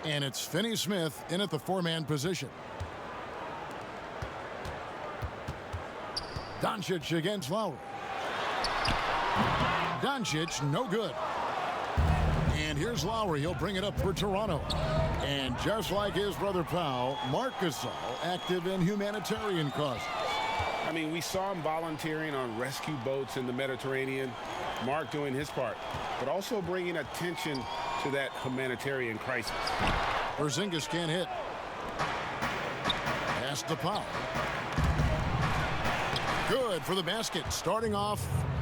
And it's Finney-Smith in at the four-man position. Doncic against Lowry. Doncic, no good. And here's Lowry. He'll bring it up for Toronto. And just like his brother Powell, Marc Gasol active in humanitarian causes. I mean, we saw him volunteering on rescue boats in the Mediterranean. Marc doing his part, but also bringing attention to that humanitarian crisis. Porzingis can't hit. Pass to Powell. Good for the basket. Starting off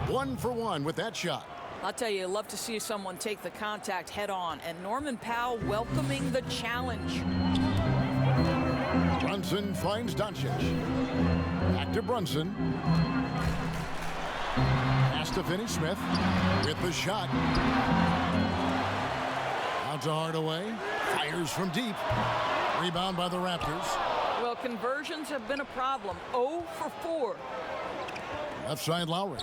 1 for 1 with that shot. I'll tell you, love to see someone take the contact head on, and Norman Powell welcoming the challenge. Brunson finds Doncic. Back to Brunson. Pass to Finney-Smith with the shot. Out to Hardaway. Fires from deep. Rebound by the Raptors. Well, conversions have been a problem. 0 for 4. Left side Lowry.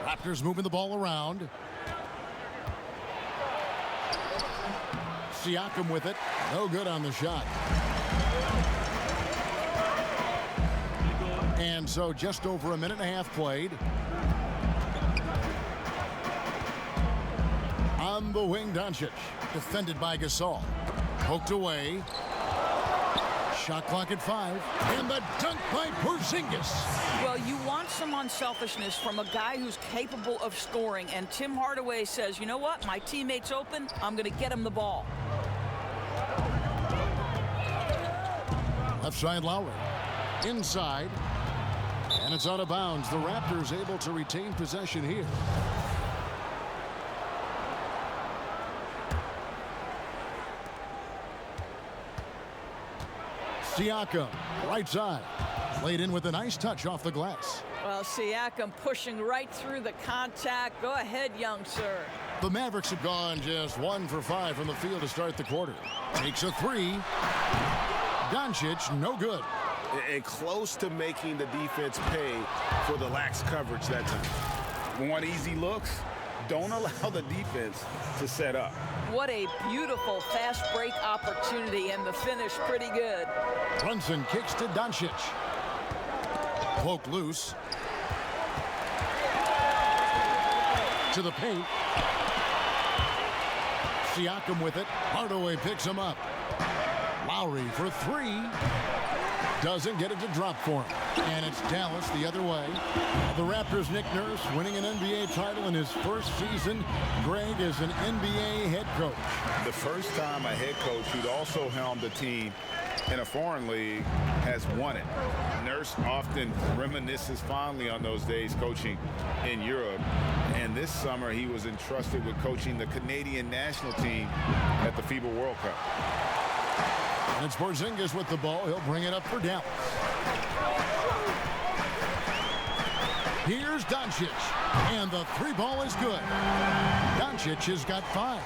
Raptors moving the ball around. Siakam with it. No good on the shot. And so just over a minute and a half played. On the wing, Doncic. Defended by Gasol. Poked away. Shot clock at 5. And the dunk by Porzingis. Well, you want some unselfishness from a guy who's capable of scoring. And Tim Hardaway says, you know what? My teammate's open. I'm going to get him the ball. Left side Lowry. Inside. And it's out of bounds. The Raptors able to retain possession here. Siakam, right side. Laid in with a nice touch off the glass. Well, Siakam pushing right through the contact. Go ahead, young sir. The Mavericks have gone just 1 for 5 from the field to start the quarter. Takes a 3. Doncic, no good. And close to making the defense pay for the lax coverage that time. Want easy looks? Don't allow the defense to set up. What a beautiful fast break opportunity, and the finish pretty good. Brunson kicks to Doncic. Poke loose. To the paint. Siakam with it. Hardaway picks him up. Lowry for 3. Doesn't get it to drop for him. And it's Dallas the other way. The Raptors' Nick Nurse winning an NBA title in his first season. Greg is an NBA head coach. The first time a head coach who'd also helmed a team in a foreign league has won it. Nurse often reminisces fondly on those days coaching in Europe. And this summer he was entrusted with coaching the Canadian national team at the FIBA World Cup. And it's Porzingis with the ball. He'll bring it up for Dallas. Here's Doncic. And the 3 ball is good. Doncic has got 5.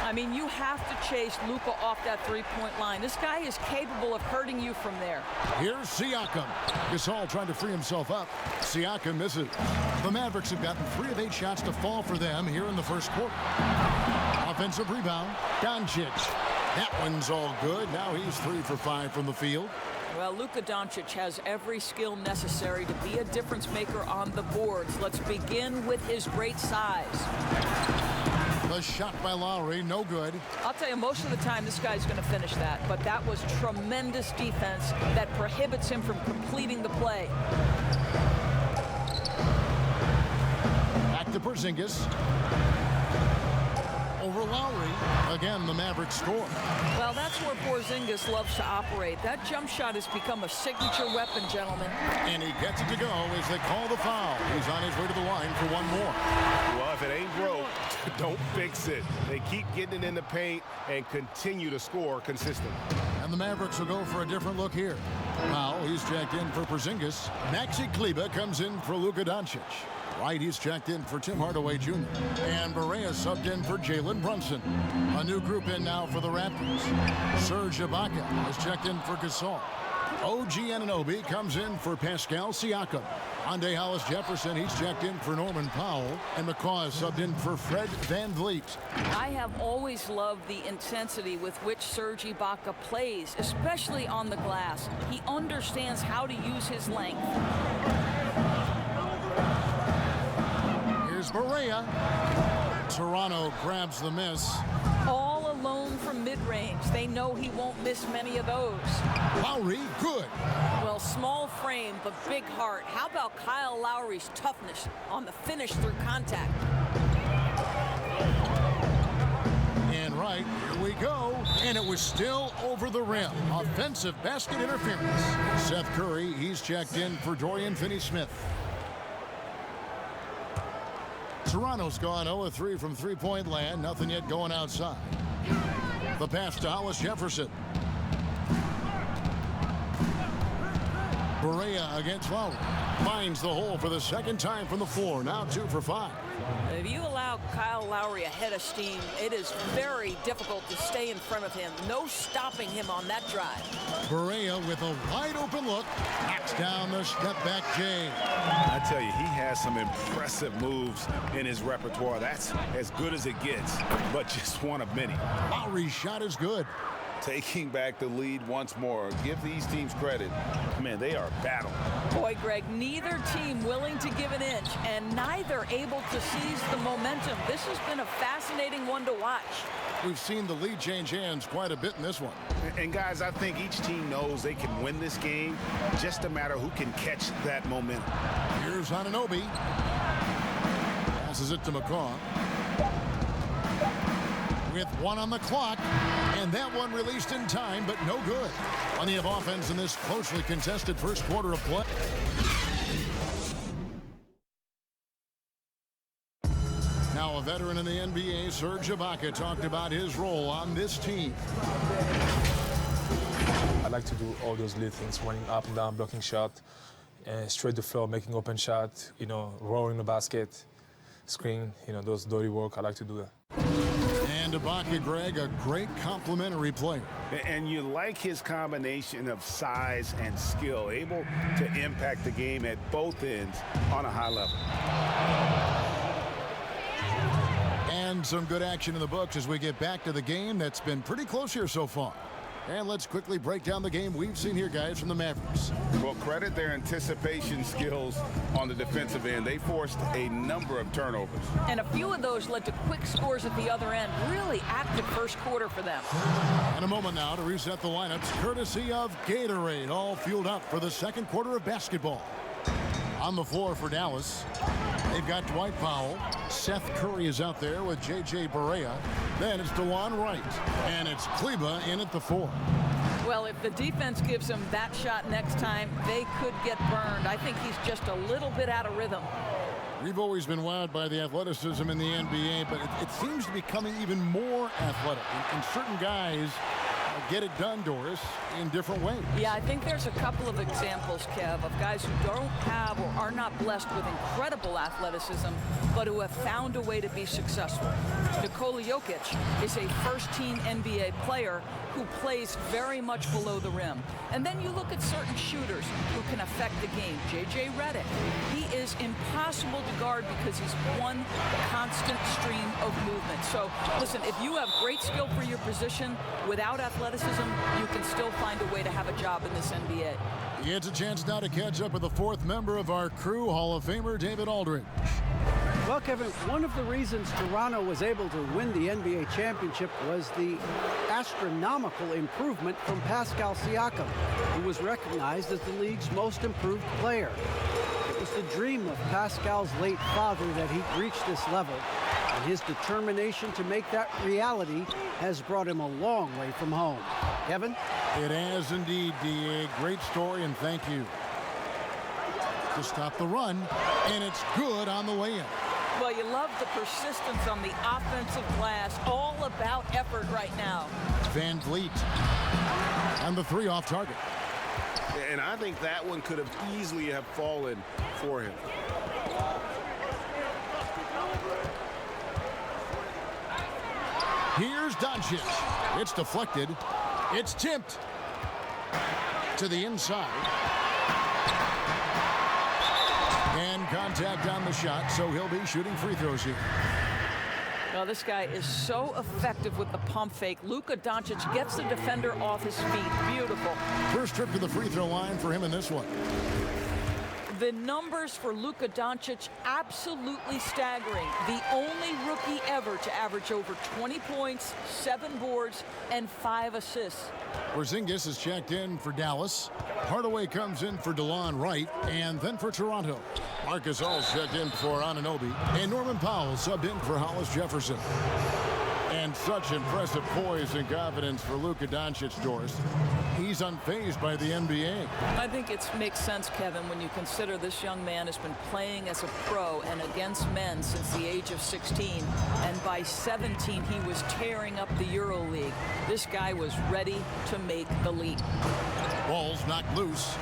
I mean, you have to chase Luka off that three-point line. This guy is capable of hurting you from there. Here's Siakam. Gasol trying to free himself up. Siakam misses. The Mavericks have gotten 3 of 8 shots to fall for them here in the first quarter. Offensive rebound. Doncic. That one's all good. Now he's 3 for 5 from the field. Well, Luka Doncic has every skill necessary to be a difference maker on the boards. Let's begin with his great size. The shot by Lowry, no good. I'll tell you, most of the time this guy's going to finish that, but that was tremendous defense that prohibits him from completing the play. Back to Porzingis. Over Lowry. Again, the Mavericks score. Well, that's where Porzingis loves to operate. That jump shot has become a signature weapon, gentlemen. And he gets it to go as they call the foul. He's on his way to the line for 1 more. Well, if it ain't broke, don't fix it. They keep getting it in the paint and continue to score consistently. And the Mavericks will go for a different look here. Powell, he's checked in for Porzingis. Maxi Kleber comes in for Luka Doncic. Right, he's checked in for Tim Hardaway Jr. And Barea subbed in for Jalen Brunson. A new group in now for the Raptors. Serge Ibaka has checked in for Gasol. OG Anunoby comes in for Pascal Siakam. Andre Hollis Jefferson, he's checked in for Norman Powell. And McCaw is subbed in for Fred VanVleet. I have always loved the intensity with which Serge Ibaka plays, especially on the glass. He understands how to use his length. Here's Barea. Toronto grabs the miss. All alone from mid-range. They know he won't miss many of those. Lowry, good. Well, small frame, but big heart. How about Kyle Lowry's toughness on the finish through contact? And right, here we go. And it was still over the rim. Offensive basket interference. Seth Curry, he's checked in for Dorian Finney-Smith. Toronto's gone 0-3 from three-point land. Nothing yet going outside. The pass to Hollis Jefferson. Barea against Lowry. Finds the hole for the second time from the floor. Now 2 for 5. If you allow Kyle Lowry a head of steam, it is very difficult to stay in front of him. No stopping him on that drive. Barea with a wide open look. Knocks down the step back J. I tell you, he has some impressive moves in his repertoire. That's as good as it gets, but just one of many. Lowry's shot is good. Taking back the lead once more. Give these teams credit. Man, they are battling. Boy, Greg, neither team willing to give an inch and neither able to seize the momentum. This has been a fascinating one to watch. We've seen the lead change hands quite a bit in this one. And guys, I think each team knows they can win this game. Just a matter who can catch that momentum. Here's Anunoby. Passes it to McCaw. With 1 on the clock, and that one released in time, but no good. Plenty of offense in this closely contested first quarter of play. Now a veteran in the NBA, Serge Ibaka, talked about his role on this team. I like to do all those little things, running up and down, blocking shot, straight to the floor, making open shot, rolling the basket, screen, those dirty work. I like to do that. And Ibaka, Greg, a great complimentary player. And you like his combination of size and skill, able to impact the game at both ends on a high level. And some good action in the books as we get back to the game that's been pretty close here so far. And let's quickly break down the game we've seen here, guys, from the Mavericks. Well, credit their anticipation skills on the defensive end. They forced a number of turnovers. And a few of those led to quick scores at the other end. Really active first quarter for them. And a moment now to reset the lineups, courtesy of Gatorade, all fueled up for the second quarter of basketball. On the floor for Dallas, they've got Dwight Powell. Seth Curry is out there with J.J. Barea. Then it's DeLon Wright. And it's Kleba in at the 4. Well, if the defense gives him that shot next time, they could get burned. I think he's just a little bit out of rhythm. We've always been wowed by the athleticism in the NBA, but it seems to be becoming even more athletic. And certain guys get it done, Doris, in different ways. Yeah, I think there's a couple of examples, Kev, of guys who don't have or are not blessed with incredible athleticism, but who have found a way to be successful. Nikola Jokic is a first-team NBA player who plays very much below the rim. And then you look at certain shooters who can affect the game. J.J. Redick, he is impossible to guard because he's one constant stream of movement. So, listen, if you have great skill for your position without athleticism, you can still find a way to have a job in this NBA. He gets a chance now to catch up with the fourth member of our crew, Hall of Famer David Aldridge. Well, Kevin, one of the reasons Toronto was able to win the NBA championship was the astronomical improvement from Pascal Siakam, who was recognized as the league's most improved player. It was the dream of Pascal's late father that he reached this level, and his determination to make that reality has brought him a long way from home. Kevin? It has indeed, D.A. Great story, and thank you. To stop the run, and it's good on the way in. Well, you love the persistence on the offensive glass. All about effort right now. VanVleet. And the 3 off target. And I think that one could have easily have fallen for him. Here's Doncic. It's deflected. It's tipped. to the inside. And contact on the shot, so he'll be shooting free throws here. Well, this guy is so effective with the pump fake. Luka Doncic gets the defender off his feet. Beautiful. First trip to the free throw line for him in this one. The numbers for Luka Doncic, absolutely staggering. The only rookie ever to average over 20 points, 7 boards, and 5 assists. Porzingis is checked in for Dallas. Hardaway comes in for DeLon Wright, and then for Toronto. Marcus Hall's checked in for Anunoby, and Norman Powell subbed in for Hollis Jefferson. And such impressive poise and confidence for Luka Doncic, Doris. He's unfazed by the NBA. I think it makes sense, Kevin, when you consider this young man has been playing as a pro and against men since the age of 16. And by 17, he was tearing up the EuroLeague. This guy was ready to make the leap. Ball's knocked loose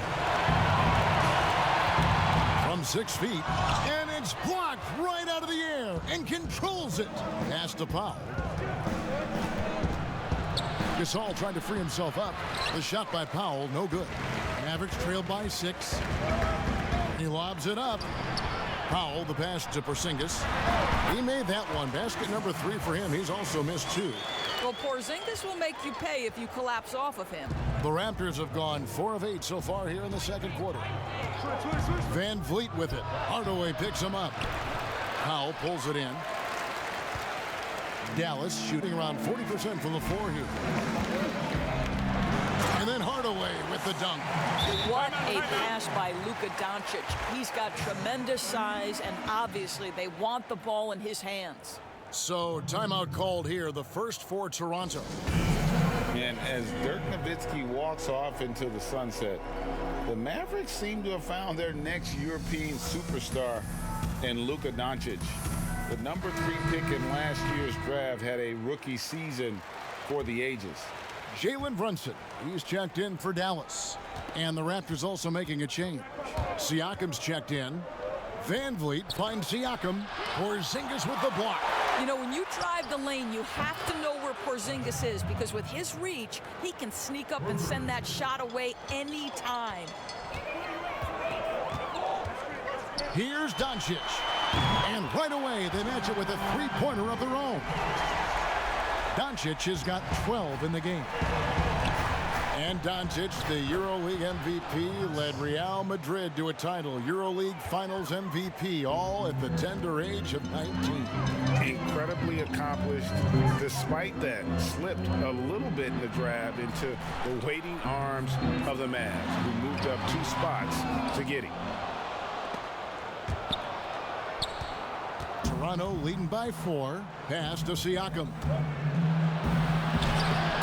from 6 feet. And it's blocked right out of the air and controls it. Pass to Powell. Gasol tried to free himself up. The shot by Powell, no good. Mavericks trailed by 6. He lobs it up. Powell, the pass to Porzingis. He made that one. Basket number 3 for him. He's also missed 2. Well, Porzingis will make you pay if you collapse off of him. The Raptors have gone 4 of 8 so far here in the second quarter. Van Vliet with it. Hardaway picks him up. Powell pulls it in. Dallas shooting around 40% from the floor here. And then Hardaway with the dunk. What a pass by Luka Doncic. He's got tremendous size, and obviously they want the ball in his hands. So timeout called here, the first for Toronto. And as Dirk Nowitzki walks off into the sunset, the Mavericks seem to have found their next European superstar in Luka Doncic. The number 3 pick in last year's draft had a rookie season for the ages. Jalen Brunson, he's checked in for Dallas. And the Raptors also making a change. Siakam's checked in. Van Vliet finds Siakam. Porzingis with the block. You know, when you drive the lane, you have to know where Porzingis is, because with his reach, he can sneak up and send that shot away anytime. Here's Doncic. And right away, they match it with a 3-pointer of their own. Doncic has got 12 in the game. And Doncic, the EuroLeague MVP, led Real Madrid to a title. EuroLeague Finals MVP, all at the tender age of 19. Incredibly accomplished. Despite that, slipped a little bit in the draft into the waiting arms of the Mavs, who moved up 2 spots to get him. Toronto leading by 4. Pass to Siakam.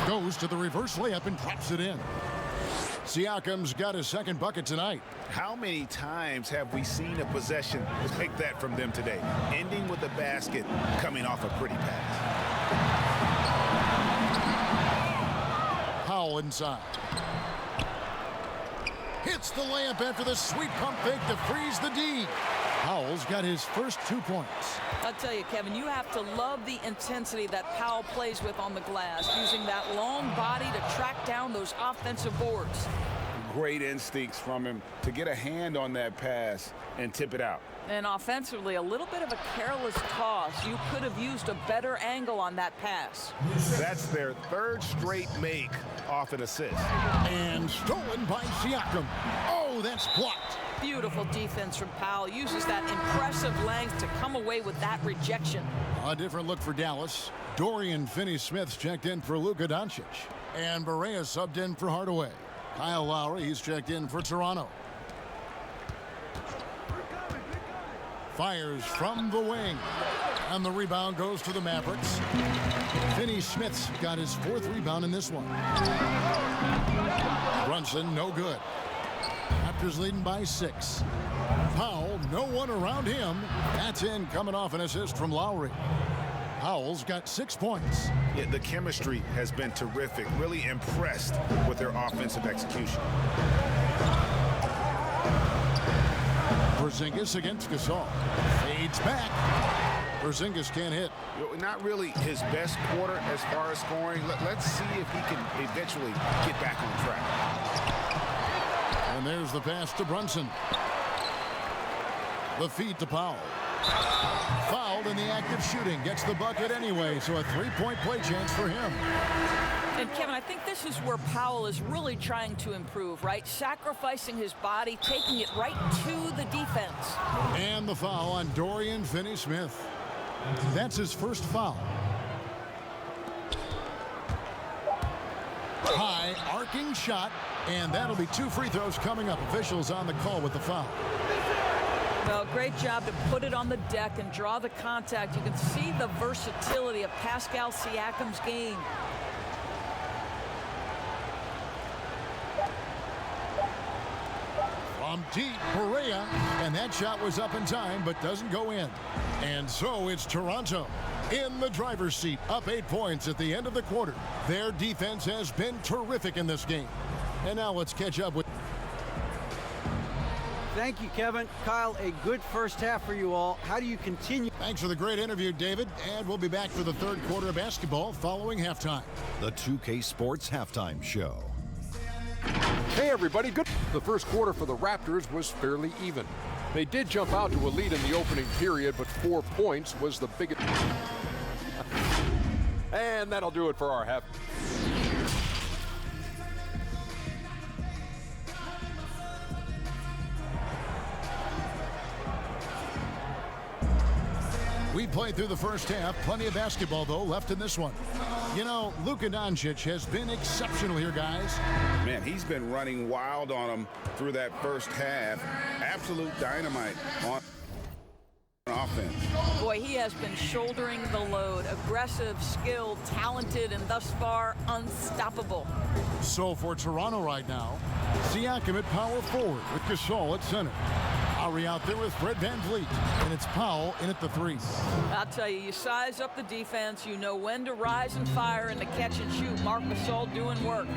Goes to the reverse layup and drops it in. Siakam's got his second bucket tonight. How many times have we seen a possession like that from them today? Ending with a basket, coming off a pretty pass. Powell inside. Hits the layup after the sweet pump fake to freeze the D. Powell's got his first 2 points. I'll tell you, Kevin, you have to love the intensity that Powell plays with on the glass, using that long body to track down those offensive boards. Great instincts from him to get a hand on that pass and tip it out. And offensively, a little bit of a careless toss. You could have used a better angle on that pass. That's their 3rd straight make off an assist. And stolen by Siakam. Oh, that's blocked. Beautiful defense from Powell. Uses that impressive length to come away with that rejection. A different look for Dallas. Dorian Finney-Smith's checked in for Luka Doncic. And Barea subbed in for Hardaway. Kyle Lowry, he's checked in for Toronto. Fires from the wing. And the rebound goes to the Mavericks. Finney-Smith's got his 4th rebound in this one. Brunson, no good. Raptors leading by 6. Powell, no one around him. That's in, coming off an assist from Lowry. Powell's got 6 points. Yeah, the chemistry has been terrific. Really impressed with their offensive execution. Porzingis against Gasol. Fades back. Porzingis can't hit. Not really his best quarter as far as scoring. Let's see if he can eventually get back on track. And there's the pass to Brunson. The feed to Powell. Fouled in the act of shooting. Gets the bucket anyway, so a three-point play chance for him. And Kevin, I think this is where Powell is really trying to improve, right? Sacrificing his body, taking it right to the defense. And the foul on Dorian Finney-Smith. That's his first foul. High arcing shot, and that'll be 2 free throws coming up. Officials on the call with the foul. Well, great job to put it on the deck and draw the contact. You can see the versatility of Pascal Siakam's game. From deep, Perea, and that shot was up in time, but doesn't go in. And so it's Toronto in the driver's seat, up 8 points at the end of the quarter. Their defense has been terrific in this game. And now let's catch up with... Thank you, Kevin. Kyle, a good first half for you all. How do you continue? Thanks for the great interview, David. And we'll be back for the third quarter of basketball following halftime. The 2K Sports Halftime Show. Hey everybody, good. The first quarter for the Raptors was fairly even. They did jump out to a lead in the opening period, but 4 points was the biggest. And that'll do it for our half. We played through the first half. Plenty of basketball, though, left in this one. You know, Luka Doncic has been exceptional here, guys. Man, he's been running wild on them through that first half. Absolute dynamite on offense. Boy, he has been shouldering the load. Aggressive, skilled, talented, and thus far unstoppable. So for Toronto right now, Siakam at power forward with Gasol at center. Lowry out there with Fred VanVleet, and it's Powell in at the 3. I'll tell you, you size up the defense, you know when to rise and fire and to catch and shoot. Marc Gasol doing work.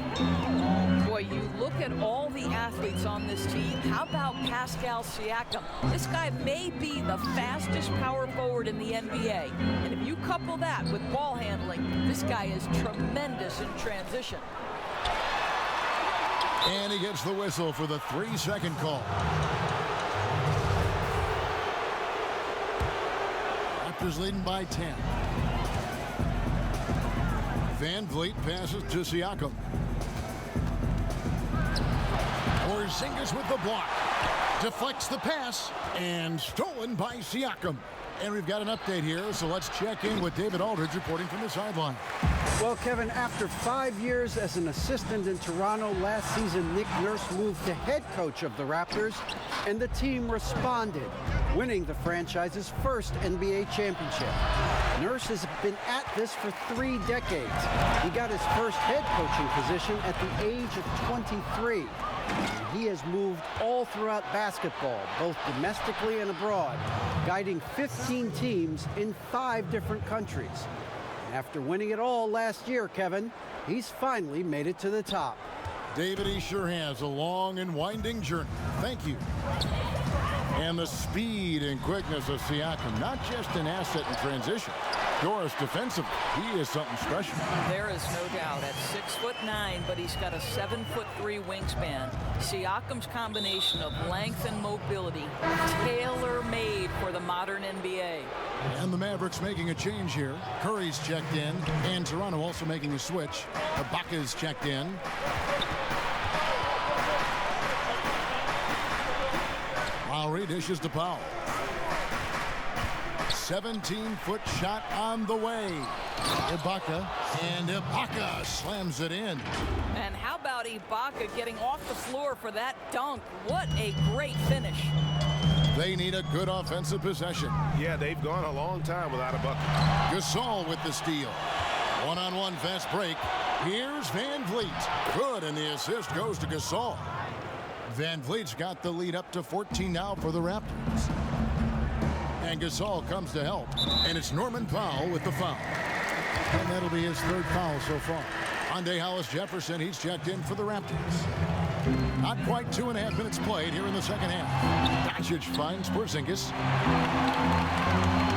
Boy, you look at all the athletes on this team. How about Pascal Siakam? This guy may be the fastest power forward in the NBA. And if you couple that with ball handling, this guy is tremendous in transition. And he gets the whistle for the 3-second call. Raptors leading by 10. VanVleet passes to Siakam. Porzingis with the block. Deflects the pass and stolen by Siakam. And we've got an update here, so let's check in with David Aldridge reporting from the sideline. Well, Kevin, after 5 years as an assistant in Toronto, last season Nick Nurse moved to head coach of the Raptors, and the team responded, winning the franchise's first NBA championship. Nurse has been at this for 3 decades. He got his first head coaching position at the age of 23. He has moved all throughout basketball, both domestically and abroad, guiding 15 teams in 5 different countries. After winning it all last year, Kevin, he's finally made it to the top. David, he sure has a long and winding journey. Thank you. And the speed and quickness of Siakam, not just an asset in transition. Doris defensively, he is something special. There is no doubt at 6'9", but he's got a 7'3" wingspan. Siakam's combination of length and mobility, tailor-made for the modern NBA. And the Mavericks making a change here. Curry's checked in, and Toronto also making a switch. Ibaka's checked in. Lowry dishes to Powell. 17-foot shot on the way. Ibaka, and Ibaka slams it in. And how about Ibaka getting off the floor for that dunk? What a great finish. They need a good offensive possession. Yeah, they've gone a long time without a bucket. Gasol with the steal. One-on-one fast break. Here's VanVleet. Good, and the assist goes to Gasol. VanVleet's got the lead up to 14 now for the Raptors. And Gasol comes to help. And it's Norman Powell with the foul. And that'll be his 3rd foul so far. Andre Hollis-Jefferson, he's checked in for the Raptors. Not quite 2.5 minutes played here in the second half. Doncic finds Porzingis.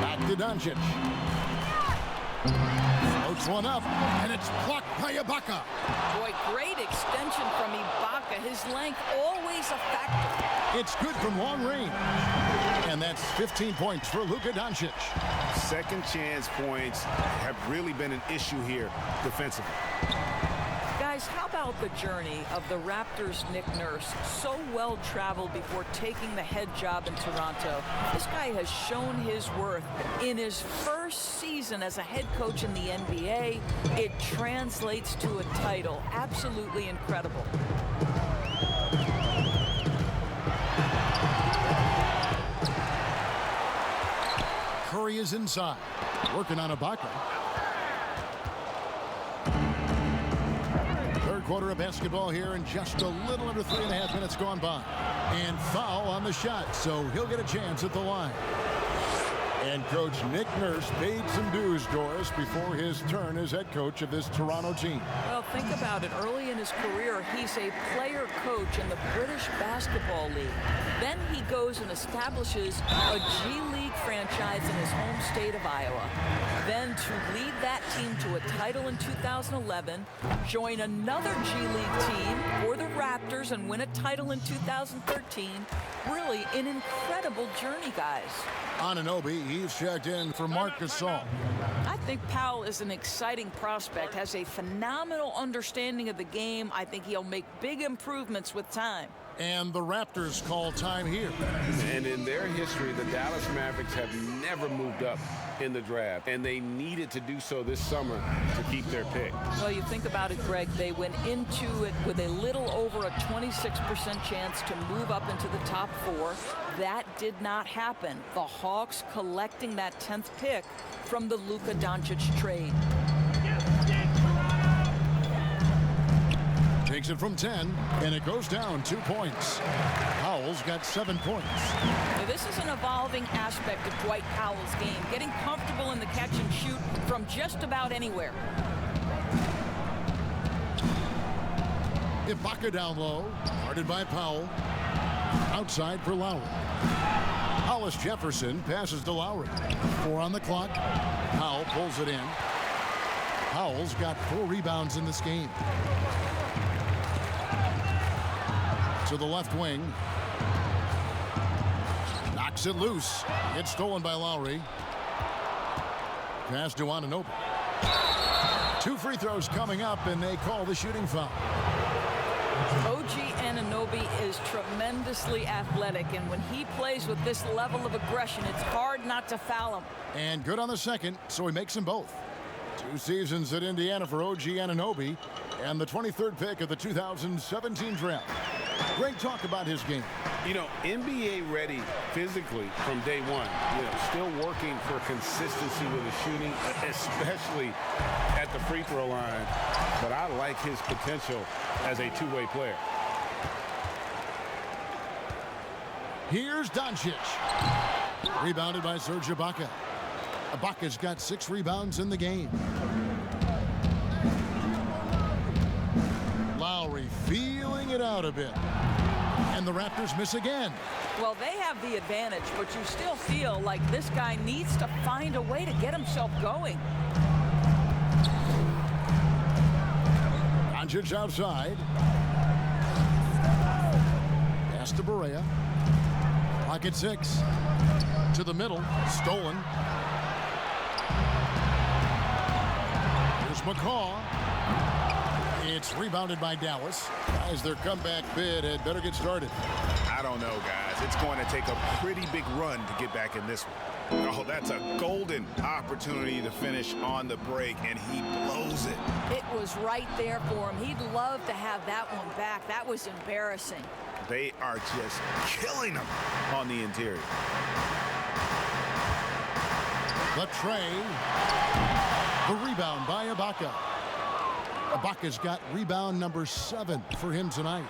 Back to Doncic. Puts one up, and it's blocked by Ibaka. Boy, great extension from Ibaka. His length always a factor. It's good from long range. And that's 15 points for Luka Doncic. Second chance points have really been an issue here defensively. Guys, how about the journey of the Raptors' Nick Nurse? So well traveled before taking the head job in Toronto. This guy has shown his worth in his first season as a head coach in the NBA. It translates to a title. Absolutely incredible. Curry is inside, working on Ibaka. Third quarter of basketball here, and just a little under 3.5 minutes gone by. And foul on the shot, so he'll get a chance at the line. And Coach Nick Nurse paid some dues, Doris, before his turn as head coach of this Toronto team. Well, think about it. Early in his career, he's a player coach in the British Basketball League. Then he goes and establishes a G League franchise in his home state of Iowa. Then to lead that team to a title in 2011, join another G League team for the Raptors and win a title in 2013. Really an incredible journey, guys. Anunoby, he's checked in for Marc Gasol. I think Powell is an exciting prospect, has a phenomenal understanding of the game. I think he'll make big improvements with time. And the Raptors call time here. And in their history, the Dallas Mavericks have never moved up in the draft, and they needed to do so this summer to keep their pick. Well, you think about it, Greg, they went into it with a little over a 26% chance to move up into the top 4. That did not happen. The Hawks collecting that 10th pick from the Luka Doncic trade. Takes it from 10, and it goes down 2 points. Powell's got 7 points. Now, this is an evolving aspect of Dwight Powell's game, getting comfortable in the catch and shoot from just about anywhere. Ibaka down low, guarded by Powell. Outside for Lowry. Hollis Jefferson passes to Lowry. 4 on the clock. Powell pulls it in. Powell's got 4 rebounds in this game. To the left wing. Knocks it loose. It's stolen by Lowry. Pass to Anunoby. 2 free throws coming up, and they call the shooting foul. OG Anunoby is tremendously athletic, and when he plays with this level of aggression, it's hard not to foul him. And good on the second, so he makes them both. 2 seasons at Indiana for OG Anunoby, and the 23rd pick of the 2017 draft. Great talk about his game. You know, NBA ready physically from day one. You know, still working for consistency with his shooting, especially at the free throw line. But I like his potential as a two-way player. Here's Doncic. Rebounded by Serge Ibaka. Ibaka's got 6 rebounds in the game. Lowry feeling it out a bit. And the Raptors miss again. Well, they have the advantage, but you still feel like this guy needs to find a way to get himself going. Doncic outside. Pass to Barea. Pocket 6. To the middle. Stolen. Here's McCaw. It's rebounded by Dallas. As their comeback bid had better get started. I don't know, guys. It's going to take a pretty big run to get back in this one. Oh, that's a golden opportunity to finish on the break, and he blows it. It was right there for him. He'd love to have that one back. That was embarrassing. They are just killing him on the interior. The tray. The rebound by Ibaka. Ibaka's got rebound number 7 for him tonight.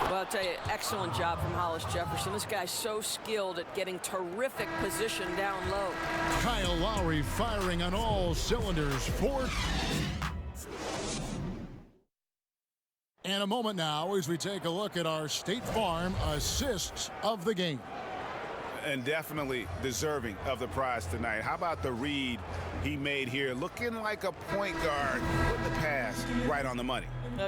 Well, I'll tell you, excellent job from Hollis Jefferson. This guy's so skilled at getting terrific position down low. Kyle Lowry firing on all cylinders. And a moment now as we take a look at our State Farm assists of the game. And definitely deserving of the prize tonight. How about the read he made here? Looking like a point guard with the pass right on the money.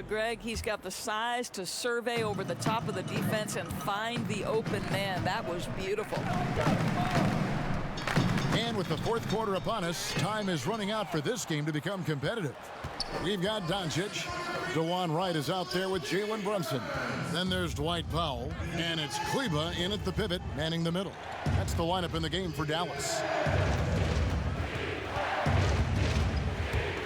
Greg, he's got the size to survey over the top of the defense and find the open man. That was beautiful. And with the fourth quarter upon us, time is running out for this game to become competitive. We've got Doncic. DeJuan Wright is out there with Jalen Brunson. Then there's Dwight Powell. And it's Kleba in at the pivot, manning the middle. That's the lineup in the game for Dallas.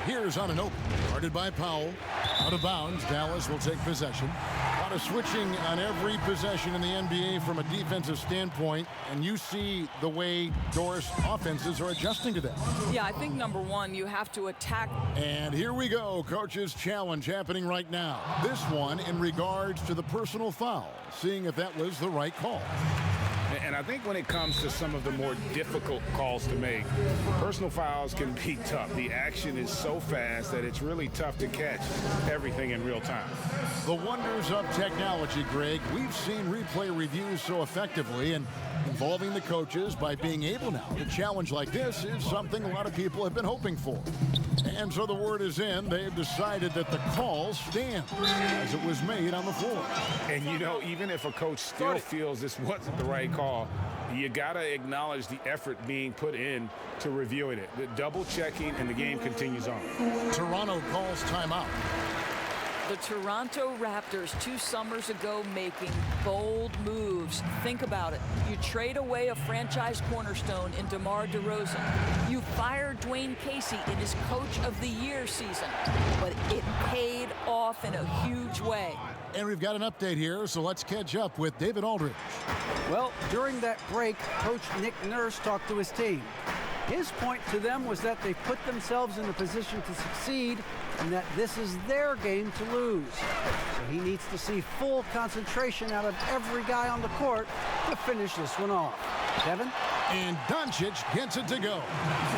Here's on an open. Guarded by Powell. Out of bounds. Dallas will take possession. A lot of switching on every possession in the NBA from a defensive standpoint, and you see the way Doris offenses are adjusting to that. Yeah, I think number one, you have to attack. And here we go, coach's challenge happening right now. This one in regards to the personal foul, seeing if that was the right call. And I think when it comes to some of the more difficult calls to make, personal fouls can be tough. The action is so fast that it's really tough to catch everything in real time. The wonders of technology, Greg. We've seen replay reviews so effectively, and involving the coaches by being able now to challenge like this is something a lot of people have been hoping for. And so the word is in. They've decided that the call stands as it was made on the floor. And, you know, even if a coach still feels this wasn't the right call, you got to acknowledge the effort being put in to reviewing it. The double checking, and the game continues on. Toronto calls timeout. The Toronto Raptors 2 summers ago making bold moves. Think about it. You trade away a franchise cornerstone in DeMar DeRozan. You fire Dwayne Casey in his Coach of the Year season. But it paid off in a huge way. And we've got an update here, so let's catch up with David Aldridge. Well, during that break, Coach Nick Nurse talked to his team. His point to them was that they put themselves in a position to succeed and that this is their game to lose. So he needs to see full concentration out of every guy on the court to finish this one off. Kevin? And Doncic gets it to go.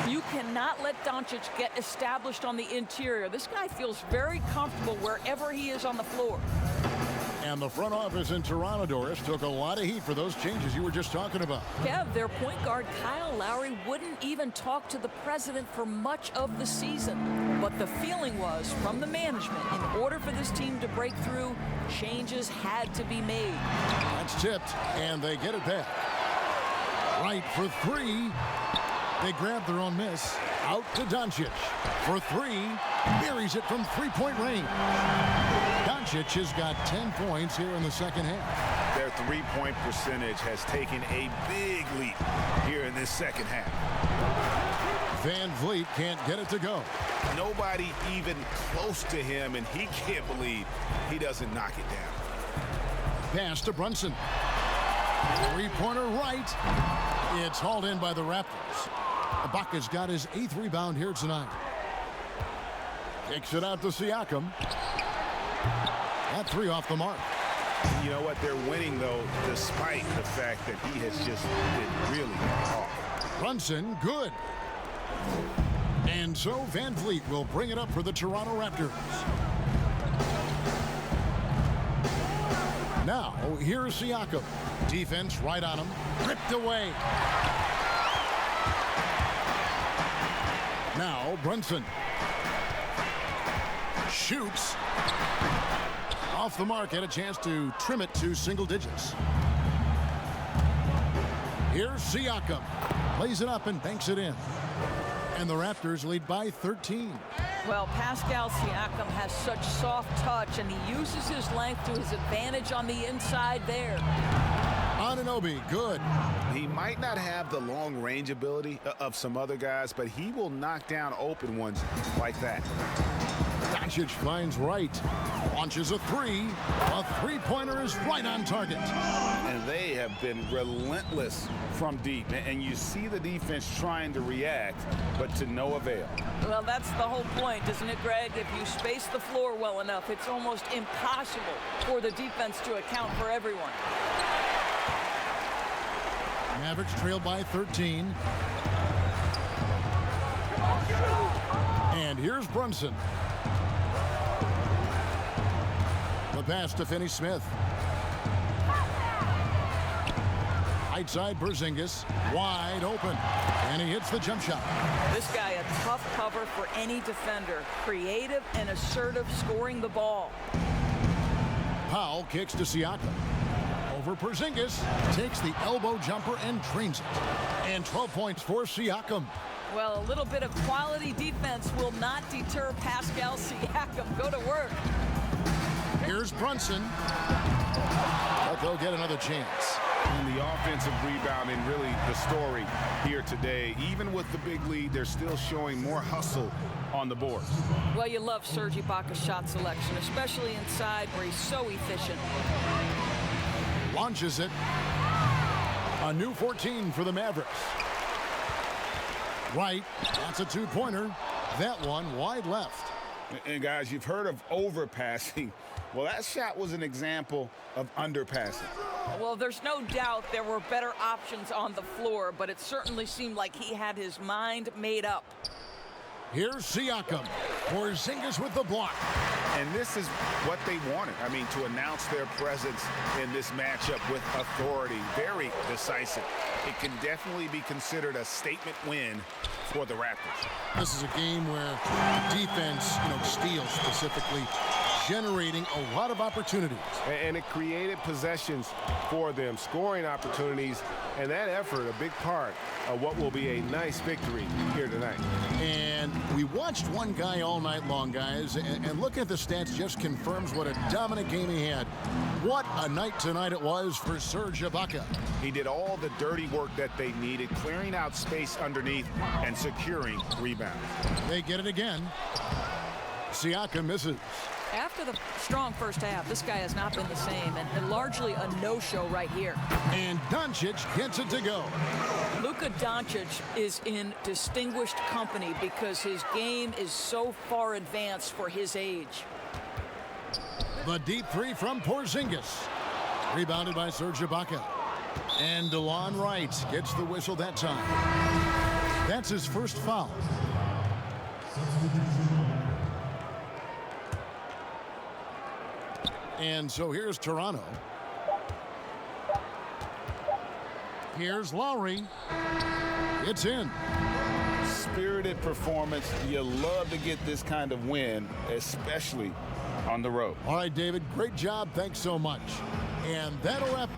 You cannot let Doncic get established on the interior. This guy feels very comfortable wherever he is on the floor. And the front office in Toronto, Doris, took a lot of heat for those changes you were just talking about. Kev, their point guard, Kyle Lowry, wouldn't even talk to the president for much of the season. But the feeling was, from the management, in order for this team to break through, changes had to be made. That's tipped, and they get it back. Right for three. They grab their own miss. Out to Doncic for three. Buries it from three-point range. Doncic has got 10 points here in the second half. Their three-point percentage has taken a big leap here in this second half. Van Vliet can't get it to go. Nobody even close to him, and he can't believe he doesn't knock it down. Pass to Brunson. Three-pointer right. It's hauled in by the Raptors. Ibaka's got his 8th rebound here tonight. Kicks it out to Siakam. That three off the mark. You know what? They're winning, though, despite the fact that he has just been really off. Brunson, good. And so Van Vliet will bring it up for the Toronto Raptors. Now, here's Siakam. Defense right on him. Ripped away. Now, Brunson. Shoots. Off the mark, had a chance to trim it to single digits. Here's Siakam. Lays it up and banks it in. And the Raptors lead by 13. Well, Pascal Siakam has such soft touch, and he uses his length to his advantage on the inside there. Anunoby, good. He might not have the long range ability of some other guys, but he will knock down open ones like that. Doncic finds Wright. Launches a three. A three-pointer is right on target. And they have been relentless from deep. And you see the defense trying to react, but to no avail. Well, that's the whole point, isn't it, Greg? If you space the floor well enough, it's almost impossible for the defense to account for everyone. Mavericks trail by 13. And here's Brunson. The pass to Finney-Smith. Right side, Porzingis, wide open. And he hits the jump shot. This guy, a tough cover for any defender. Creative and assertive scoring the ball. Powell kicks to Siakam. Over Porzingis, takes the elbow jumper and drains it. And 12 points for Siakam. Well, a little bit of quality defense will not deter Pascal Siakam. Go to work. Here's Brunson. But they'll get another chance. And the offensive rebounding, really the story here today. Even with the big lead, they're still showing more hustle on the board. Well, you love Serge Ibaka's shot selection, especially inside where he's so efficient. Launches it. A new 14 for the Mavericks. Right, that's a two-pointer. That one wide left. And guys, you've heard of overpassing. Well, that shot was an example of underpassing. Well, there's no doubt there were better options on the floor, but it certainly seemed like he had his mind made up. Here's Siakam. Porzingis with the block. And this is what they wanted. I mean, to announce their presence in this matchup with authority. Very decisive. It can definitely be considered a statement win for the Raptors. This is a game where defense, steals specifically, generating a lot of opportunities. And it created possessions for them, scoring opportunities, and that effort a big part of what will be a nice victory here tonight. And we watched one guy all night long, guys, and looking at the stats just confirms what a dominant game he had. What a night tonight it was for Serge Ibaka. He did all the dirty work that they needed, clearing out space underneath and securing rebounds. They get it again. Siakam misses. After the strong first half, this guy has not been the same, and largely a no-show right here. And Doncic gets it to go. Luka Doncic is in distinguished company because his game is so far advanced for his age. The deep three from Porzingis. Rebounded by Serge Ibaka. And DeLon Wright gets the whistle that time. That's his first foul. And so here's Toronto. Here's Lowry. It's in. Spirited performance. You love to get this kind of win, especially on the road. All right, David, great job. Thanks so much. And that'll wrap